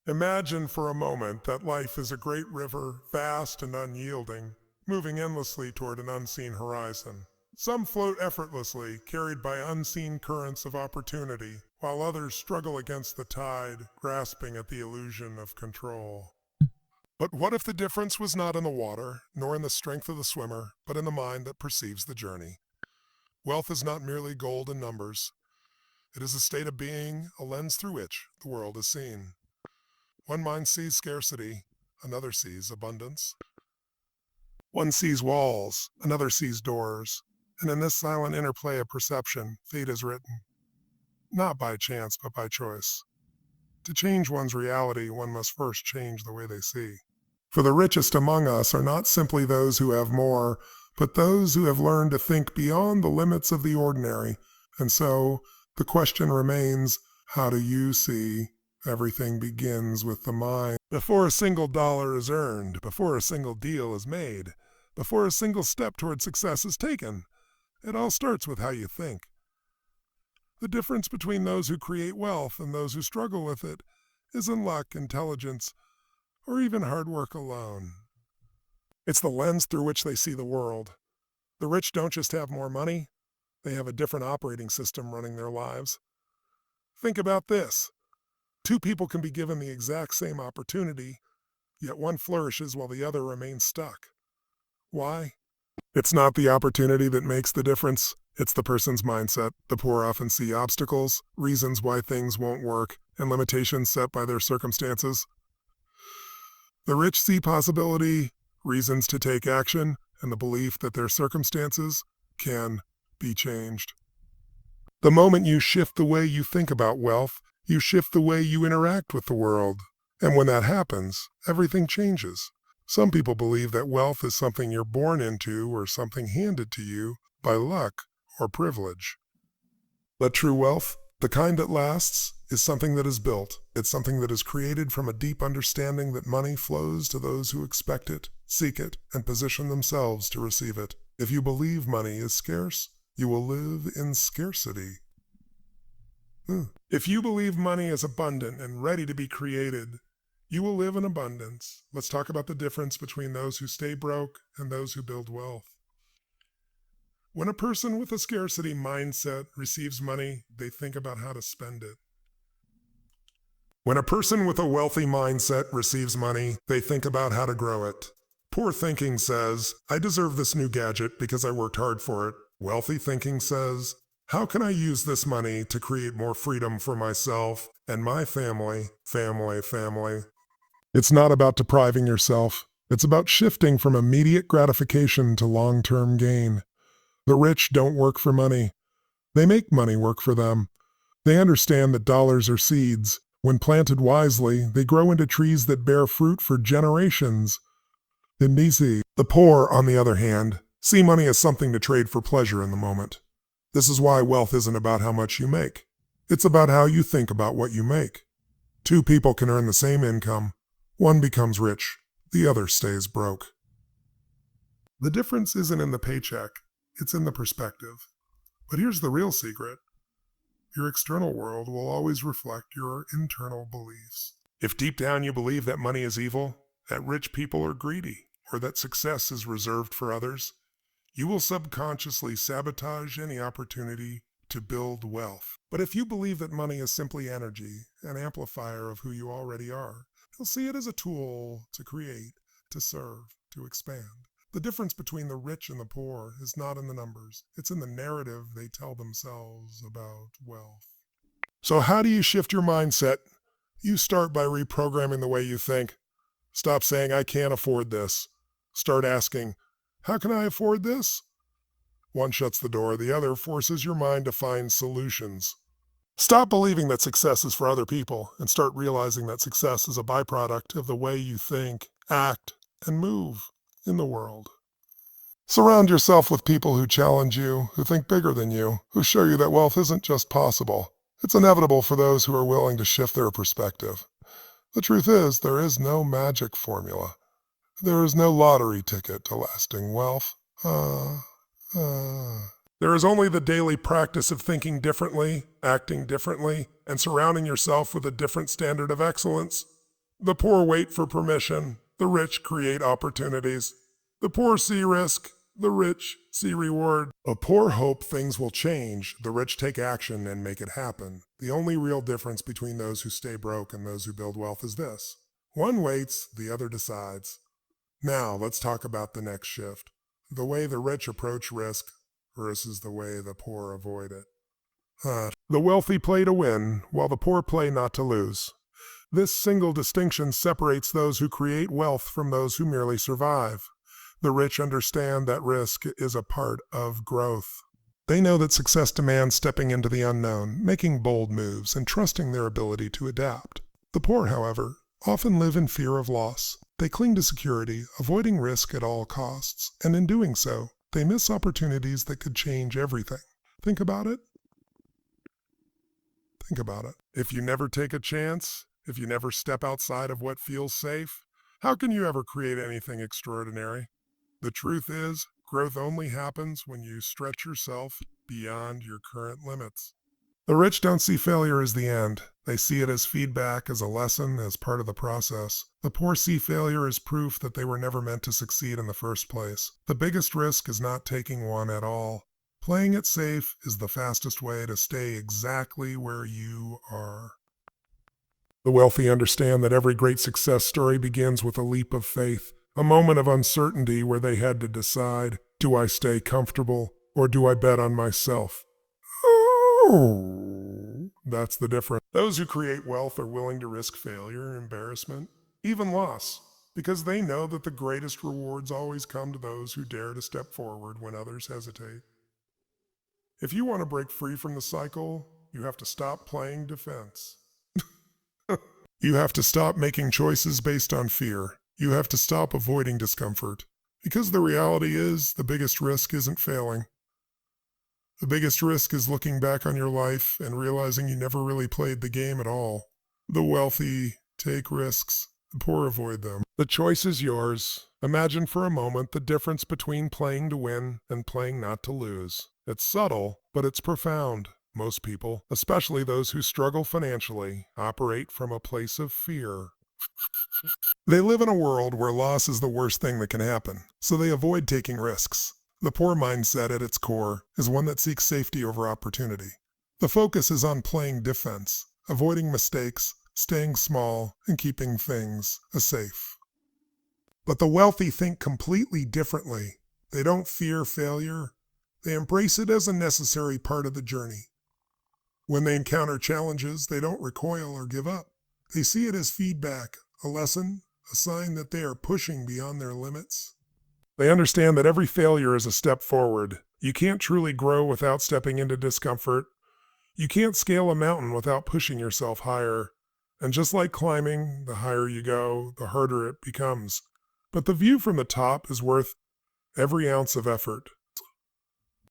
Imagine for a moment that life is a great river, vast and unyielding, moving endlessly toward an unseen horizon. Some float effortlessly, carried by unseen currents of opportunity, while others struggle against the tide, grasping at the illusion of control. But what if the difference was not in the water, nor in the strength of the swimmer, but in the mind that perceives the journey? Wealth is not merely gold and numbers. It is a state of being, a lens through which the world is seen. One mind sees scarcity, another sees abundance. One sees walls, another sees doors, and in this silent interplay of perception, fate is written, not by chance but by choice. To change one's reality, one must first change the way they see. For the richest among us are not simply those who have more, but those who have learned to think beyond the limits of the ordinary. And so, the question remains, how do you see? Everything begins with the mind. Before a single dollar is earned, before a single deal is made, before a single step toward success is taken, it all starts with how you think. The difference between those who create wealth and those who struggle with it isn't luck, intelligence, or even hard work alone. It's the lens through which they see the world. The rich don't just have more money, they have a different operating system running their lives. Think about this. Two people can be given the exact same opportunity, yet one flourishes while the other remains stuck. Why? It's not the opportunity that makes the difference. It's the person's mindset. The poor often see obstacles, reasons why things won't work, and limitations set by their circumstances. The rich see possibility, reasons to take action, and the belief that their circumstances can be changed. The moment you shift the way you think about wealth, you shift the way you interact with the world. And when that happens, everything changes. Some people believe that wealth is something you're born into or something handed to you by luck or privilege. But true wealth, the kind that lasts, is something that is built. It's something that is created from a deep understanding that money flows to those who expect it, seek it, and position themselves to receive it. If you believe money is scarce, you will live in scarcity. If you believe money is abundant and ready to be created, you will live in abundance. Let's talk about the difference between those who stay broke and those who build wealth. When a person with a scarcity mindset receives money, they think about how to spend it. When a person with a wealthy mindset receives money, they think about how to grow it. Poor thinking says, I deserve this new gadget because I worked hard for it. Wealthy thinking says, how can I use this money to create more freedom for myself and my family? It's not about depriving yourself. It's about shifting from immediate gratification to long-term gain. The rich don't work for money. They make money work for them. They understand that dollars are seeds. When planted wisely, they grow into trees that bear fruit for generations. The poor, on the other hand, see money as something to trade for pleasure in the moment. This is why wealth isn't about how much you make. It's about how you think about what you make. Two people can earn the same income. One becomes rich, the other stays broke. The difference isn't in the paycheck, it's in the perspective. But here's the real secret. Your external world will always reflect your internal beliefs. If deep down you believe that money is evil, that rich people are greedy, or that success is reserved for others, you will subconsciously sabotage any opportunity to build wealth. But if you believe that money is simply energy, an amplifier of who you already are, you'll see it as a tool to create, to serve, to expand. The difference between the rich and the poor is not in the numbers. It's in the narrative they tell themselves about wealth. So how do you shift your mindset? You start by reprogramming the way you think. Stop saying, I can't afford this. Start asking, how can I afford this? One shuts the door, the other forces your mind to find solutions. Stop believing that success is for other people and start realizing that success is a byproduct of the way you think, act, and move in the world. Surround yourself with people who challenge you, who think bigger than you, who show you that wealth isn't just possible. It's inevitable for those who are willing to shift their perspective. The truth is, there is no magic formula. There is no lottery ticket to lasting wealth. There is only the daily practice of thinking differently, acting differently, and surrounding yourself with a different standard of excellence. The poor wait for permission. The rich create opportunities. The poor see risk. The rich see reward. The poor hope things will change. The rich take action and make it happen. The only real difference between those who stay broke and those who build wealth is this. One waits, the other decides. Now, let's talk about the next shift. The way the rich approach risk versus the way the poor avoid it. The wealthy play to win, while the poor play not to lose. This single distinction separates those who create wealth from those who merely survive. The rich understand that risk is a part of growth. They know that success demands stepping into the unknown, making bold moves, and trusting their ability to adapt. The poor, however, often live in fear of loss. They cling to security, avoiding risk at all costs, and in doing so, they miss opportunities that could change everything. Think about it. Think about it. If you never take a chance, if you never step outside of what feels safe, how can you ever create anything extraordinary? The truth is, growth only happens when you stretch yourself beyond your current limits. The rich don't see failure as the end. They see it as feedback, as a lesson, as part of the process. The poor see failure as proof that they were never meant to succeed in the first place. The biggest risk is not taking one at all. Playing it safe is the fastest way to stay exactly where you are. The wealthy understand that every great success story begins with a leap of faith, a moment of uncertainty where they had to decide, do I stay comfortable or do I bet on myself? Oh, that's the difference. Those who create wealth are willing to risk failure, embarrassment, even loss, because they know that the greatest rewards always come to those who dare to step forward when others hesitate. If you want to break free from the cycle, you have to stop playing defense. You have to stop making choices based on fear. You have to stop avoiding discomfort. Because the reality is, the biggest risk isn't failing. The biggest risk is looking back on your life and realizing you never really played the game at all. The wealthy take risks, the poor avoid them. The choice is yours. Imagine for a moment the difference between playing to win and playing not to lose. It's subtle, but it's profound. Most people, especially those who struggle financially, operate from a place of fear. They live in a world where loss is the worst thing that can happen, so they avoid taking risks. The poor mindset at its core is one that seeks safety over opportunity. The focus is on playing defense, avoiding mistakes, staying small, and keeping things safe. But the wealthy think completely differently. They don't fear failure. They embrace it as a necessary part of the journey. When they encounter challenges, they don't recoil or give up. They see it as feedback, a lesson, a sign that they are pushing beyond their limits. They understand that every failure is a step forward. You can't truly grow without stepping into discomfort. You can't scale a mountain without pushing yourself higher. And just like climbing, the higher you go, the harder it becomes. But the view from the top is worth every ounce of effort.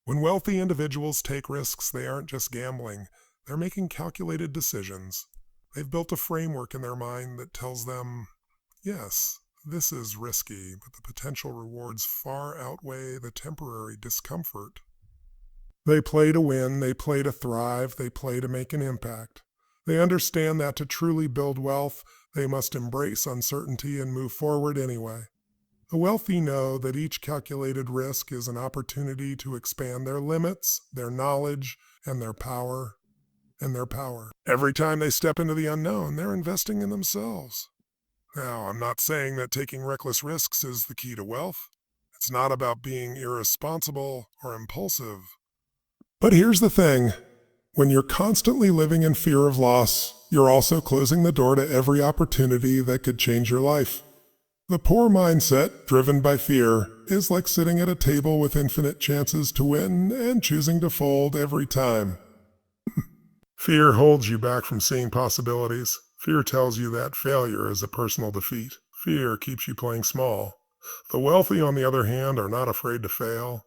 When wealthy individuals take risks, they aren't just gambling. They're making calculated decisions. They've built a framework in their mind that tells them, yes, this is risky, but the potential rewards far outweigh the temporary discomfort. They play to win, they play to thrive, they play to make an impact. They understand that to truly build wealth, they must embrace uncertainty and move forward anyway. The wealthy know that each calculated risk is an opportunity to expand their limits, their knowledge, and their power. Every time they step into the unknown, they're investing in themselves. Now, I'm not saying that taking reckless risks is the key to wealth. It's not about being irresponsible or impulsive. But here's the thing. When you're constantly living in fear of loss, you're also closing the door to every opportunity that could change your life. The poor mindset, driven by fear, is like sitting at a table with infinite chances to win and choosing to fold every time. Fear holds you back from seeing possibilities. Fear tells you that failure is a personal defeat. Fear keeps you playing small. The wealthy, on the other hand, are not afraid to fail.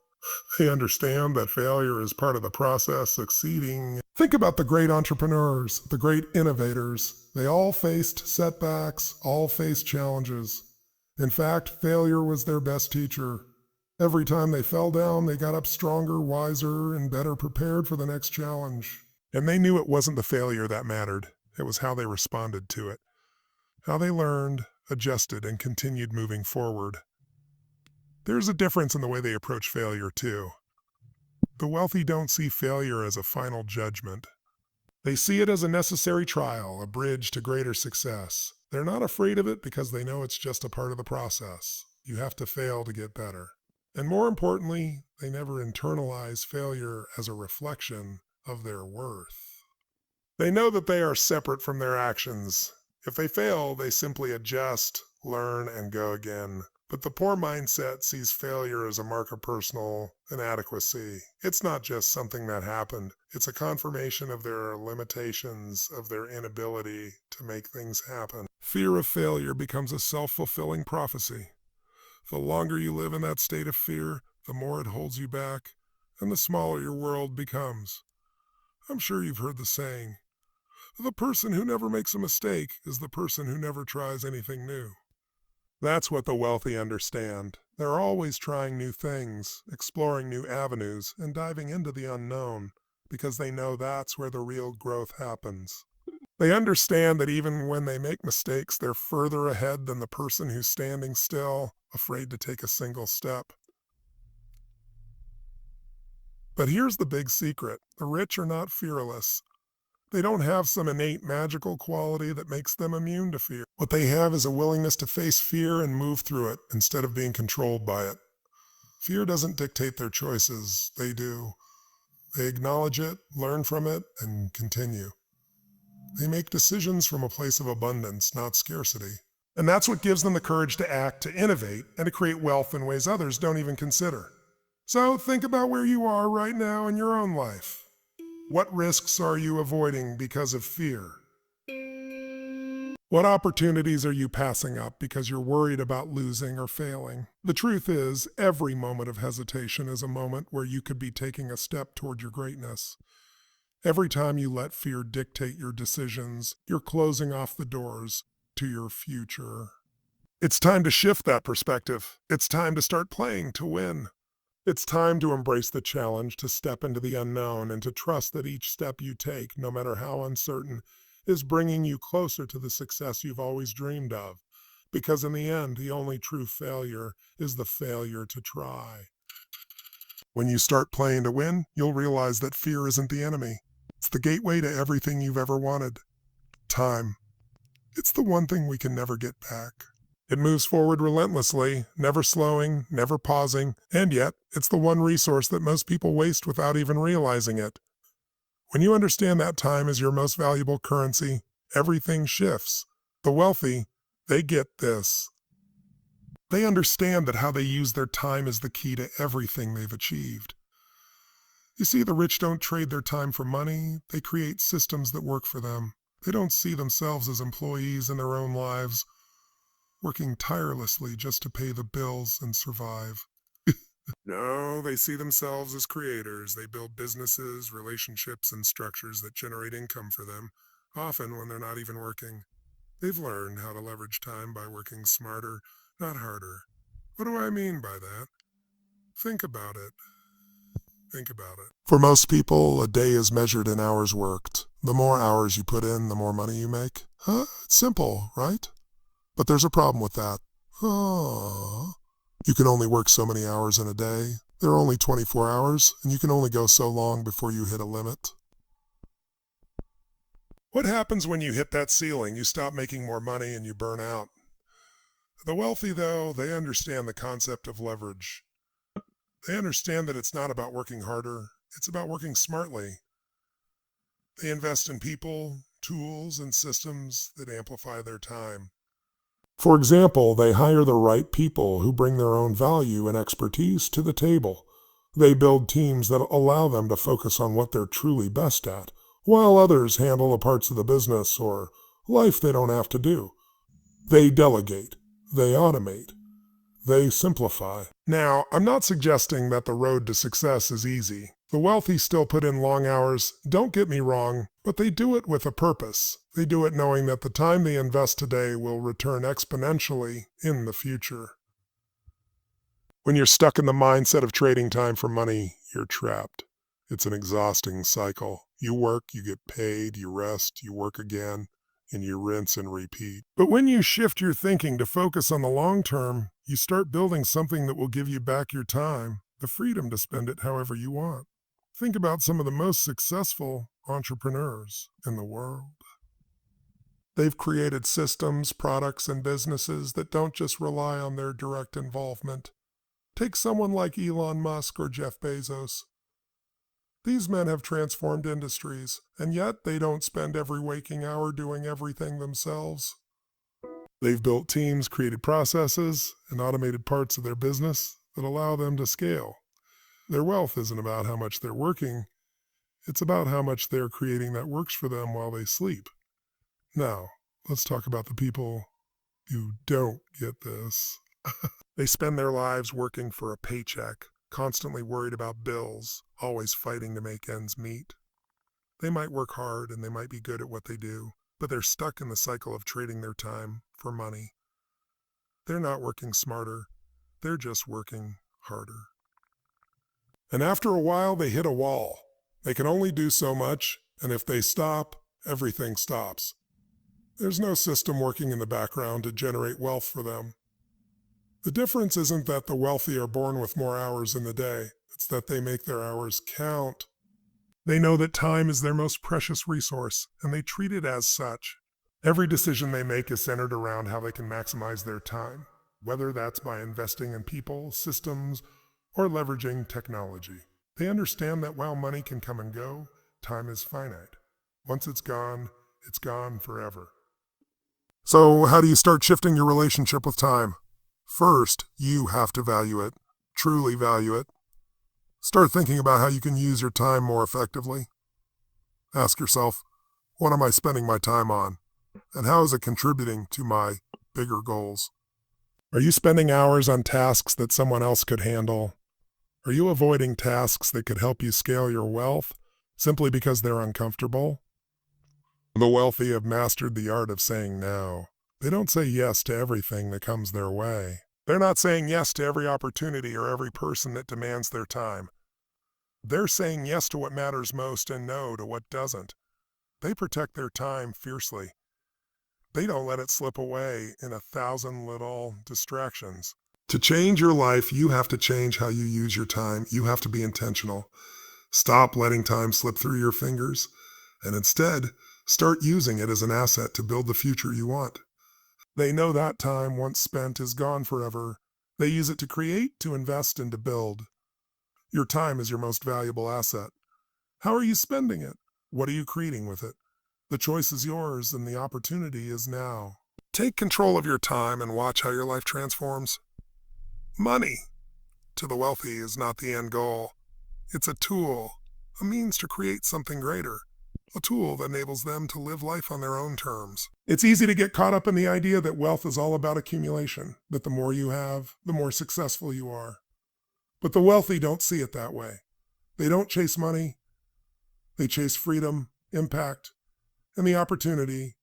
They understand that failure is part of the process. Succeeding. Think about the great entrepreneurs, the great innovators. They all faced setbacks, all faced challenges. In fact, failure was their best teacher. Every time they fell down, they got up stronger, wiser, and better prepared for the next challenge. And they knew it wasn't the failure that mattered. It was how they responded to it. how they learned, adjusted, and continued moving forward. There's a difference in the way they approach failure, too. The wealthy don't see failure as a final judgment. They see it as a necessary trial, a bridge to greater success. They're not afraid of it because they know it's just a part of the process. You have to fail to get better. And more importantly, they never internalize failure as a reflection of their worth. They know that they are separate from their actions. If they fail, they simply adjust, learn, and go again. But the poor mindset sees failure as a mark of personal inadequacy. It's not just something that happened. It's a confirmation of their limitations, of their inability to make things happen. Fear of failure becomes a self-fulfilling prophecy. The longer you live in that state of fear, the more it holds you back, and the smaller your world becomes. I'm sure you've heard the saying, the person who never makes a mistake is the person who never tries anything new. That's what the wealthy understand. They're always trying new things, exploring new avenues, and diving into the unknown, because they know that's where the real growth happens. They understand that even when they make mistakes, they're further ahead than the person who's standing still, afraid to take a single step. But here's the big secret. The rich are not fearless. They don't have some innate magical quality that makes them immune to fear. What they have is a willingness to face fear and move through it instead of being controlled by it. Fear doesn't dictate their choices. They do. They acknowledge it, learn from it, and continue. They make decisions from a place of abundance, not scarcity. And that's what gives them the courage to act, to innovate, and to create wealth in ways others don't even consider. So think about where you are right now in your own life. What risks are you avoiding because of fear? What opportunities are you passing up because you're worried about losing or failing? The truth is, every moment of hesitation is a moment where you could be taking a step toward your greatness. Every time you let fear dictate your decisions, you're closing off the doors to your future. It's time to shift that perspective. It's time to start playing to win. It's time to embrace the challenge, to step into the unknown, and to trust that each step you take, no matter how uncertain, is bringing you closer to the success you've always dreamed of. Because in the end, the only true failure is the failure to try. When you start playing to win, you'll realize that fear isn't the enemy. It's the gateway to everything you've ever wanted. Time. It's the one thing we can never get back. It moves forward relentlessly, never slowing, never pausing, and yet it's the one resource that most people waste without even realizing it. When you understand that time is your most valuable currency, everything shifts. The wealthy, they get this. They understand that how they use their time is the key to everything they've achieved. You see, the rich don't trade their time for money, they create systems that work for them. They don't see themselves as employees in their own lives, working tirelessly just to pay the bills and survive. No, they see themselves as creators. They build businesses, relationships, and structures that generate income for them, often when they're not even working. They've learned how to leverage time by working smarter, not harder. What do I mean by that? Think about it. Think about it. For most people, a day is measured in hours worked. The more hours you put in, the more money you make. It's simple, right? But there's a problem with that. You can only work so many hours in a day. There are only 24 hours, and you can only go so long before you hit a limit. What happens when you hit that ceiling? You stop making more money and you burn out. The wealthy, though, they understand the concept of leverage. They understand that it's not about working harder, it's about working smartly. They invest in people, tools, and systems that amplify their time. For example, they hire the right people who bring their own value and expertise to the table. They build teams that allow them to focus on what they're truly best at, while others handle the parts of the business or life they don't have to do. They delegate, they automate, they simplify. Now, I'm not suggesting that the road to success is easy. The wealthy still put in long hours, don't get me wrong, but they do it with a purpose. They do it knowing that the time they invest today will return exponentially in the future. When you're stuck in the mindset of trading time for money, you're trapped. It's an exhausting cycle. You work, you get paid, you rest, you work again. and you rinse and repeat. But when you shift your thinking to focus on the long term, you start building something that will give you back your time, the freedom to spend it however you want. Think about some of the most successful entrepreneurs in the world. They've created systems, products, and businesses that don't just rely on their direct involvement. Take someone like Elon Musk or Jeff Bezos. These men have transformed industries, and yet they don't spend every waking hour doing everything themselves. They've built teams, created processes, and automated parts of their business that allow them to scale. Their wealth isn't about how much they're working, it's about how much they're creating that works for them while they sleep. Now, let's talk about the people who don't get this. They spend their lives working for a paycheck, constantly worried about bills, always fighting to make ends meet. They might work hard and they might be good at what they do, but they're stuck in the cycle of trading their time for money. They're not working smarter, they're just working harder. And after a while, they hit a wall. They can only do so much, and if they stop, everything stops. There's no system working in the background to generate wealth for them. The difference isn't that the wealthy are born with more hours in the day, it's that they make their hours count. They know that time is their most precious resource, and they treat it as such. Every decision they make is centered around how they can maximize their time, whether that's by investing in people, systems, or leveraging technology. They understand that while money can come and go, time is finite. Once it's gone forever. So how do you start shifting your relationship with time? First, you have to value it, truly value it. Start thinking about how you can use your time more effectively. Ask yourself, what am I spending my time on? And how is it contributing to my bigger goals? Are you spending hours on tasks that someone else could handle? Are you avoiding tasks that could help you scale your wealth simply because they're uncomfortable? The wealthy have mastered the art of saying no. They don't say yes to everything that comes their way. They're not saying yes to every opportunity or every person that demands their time. They're saying yes to what matters most and no to what doesn't. They protect their time fiercely. They don't let it slip away in 1,000 little distractions. To change your life, you have to change how you use your time. You have to be intentional. Stop letting time slip through your fingers, and instead, start using it as an asset to build the future you want. They know that time, once spent, is gone forever. They use it to create, to invest, and to build. Your time is your most valuable asset. How are you spending it? What are you creating with it? The choice is yours, and the opportunity is now. Take control of your time and watch how your life transforms. Money, to the wealthy, is not the end goal. It's a tool, a means to create something greater. A tool that enables them to live life on their own terms. It's easy to get caught up in the idea that wealth is all about accumulation, that the more you have, the more successful you are. But the wealthy don't see it that way. They don't chase money. They chase freedom, impact, and the opportunity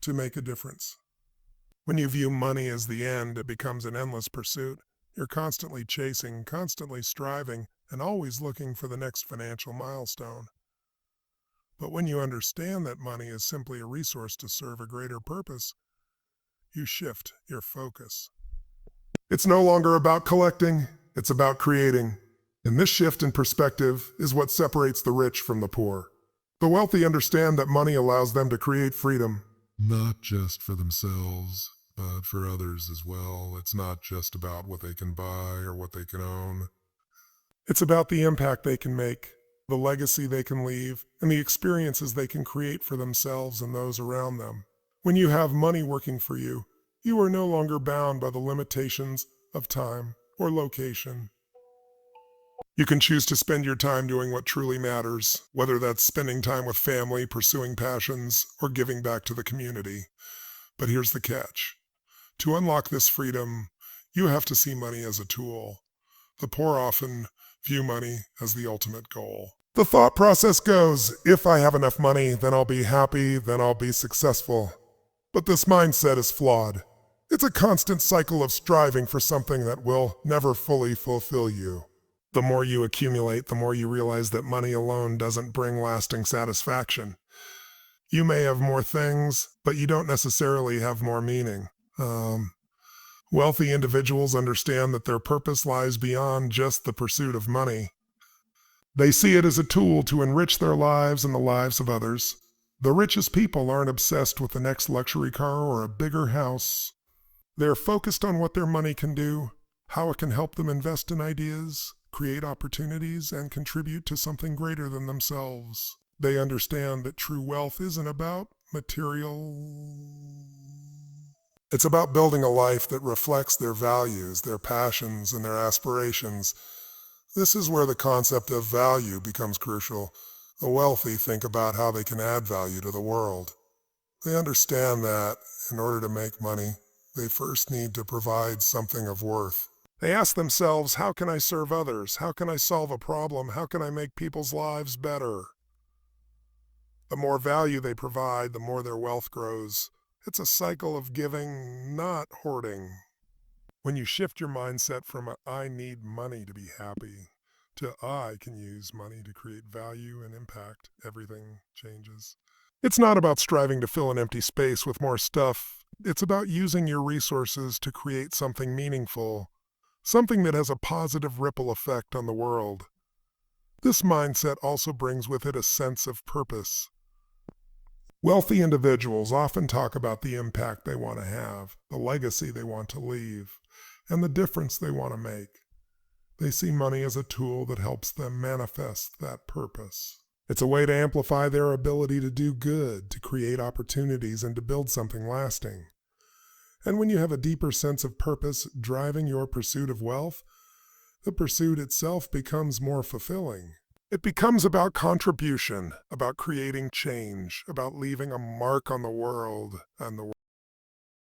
to make a difference. When you view money as the end, it becomes an endless pursuit. You're constantly chasing, constantly striving, and always looking for the next financial milestone. But when you understand that money is simply a resource to serve a greater purpose, you shift your focus. It's no longer about collecting, it's about creating. And this shift in perspective is what separates the rich from the poor. The wealthy understand that money allows them to create freedom, not just for themselves, but for others as well. It's not just about what they can buy or what they can own. It's about the impact they can make, the legacy they can leave, and the experiences they can create for themselves and those around them. When you have money working for you, you are no longer bound by the limitations of time or location. You can choose to spend your time doing what truly matters, whether that's spending time with family, pursuing passions, or giving back to the community. But here's the catch. To unlock this freedom, you have to see money as a tool. The poor often view money as the ultimate goal. The thought process goes, if I have enough money, then I'll be happy, then I'll be successful. But this mindset is flawed. It's a constant cycle of striving for something that will never fully fulfill you. The more you accumulate, the more you realize that money alone doesn't bring lasting satisfaction. You may have more things, but you don't necessarily have more meaning. Wealthy individuals understand that their purpose lies beyond just the pursuit of money. They see it as a tool to enrich their lives and the lives of others. The richest people aren't obsessed with the next luxury car or a bigger house. They're focused on what their money can do, how it can help them invest in ideas, create opportunities, and contribute to something greater than themselves. They understand that true wealth isn't about material. It's about building a life that reflects their values, their passions, and their aspirations. This is where the concept of value becomes crucial. The wealthy think about how they can add value to the world. They understand that, in order to make money, they first need to provide something of worth. They ask themselves, how can I serve others? How can I solve a problem? How can I make people's lives better? The more value they provide, the more their wealth grows. It's a cycle of giving, not hoarding. When you shift your mindset from I need money to be happy to I can use money to create value and impact, everything changes. It's not about striving to fill an empty space with more stuff. It's about using your resources to create something meaningful, something that has a positive ripple effect on the world. This mindset also brings with it a sense of purpose. Wealthy individuals often talk about the impact they want to have, the legacy they want to leave, and the difference they want to make. They see money as a tool that helps them manifest that purpose. It's a way to amplify their ability to do good, to create opportunities, and to build something lasting. And when you have a deeper sense of purpose driving your pursuit of wealth, the pursuit itself becomes more fulfilling. It becomes about contribution, about creating change, about leaving a mark on the world and the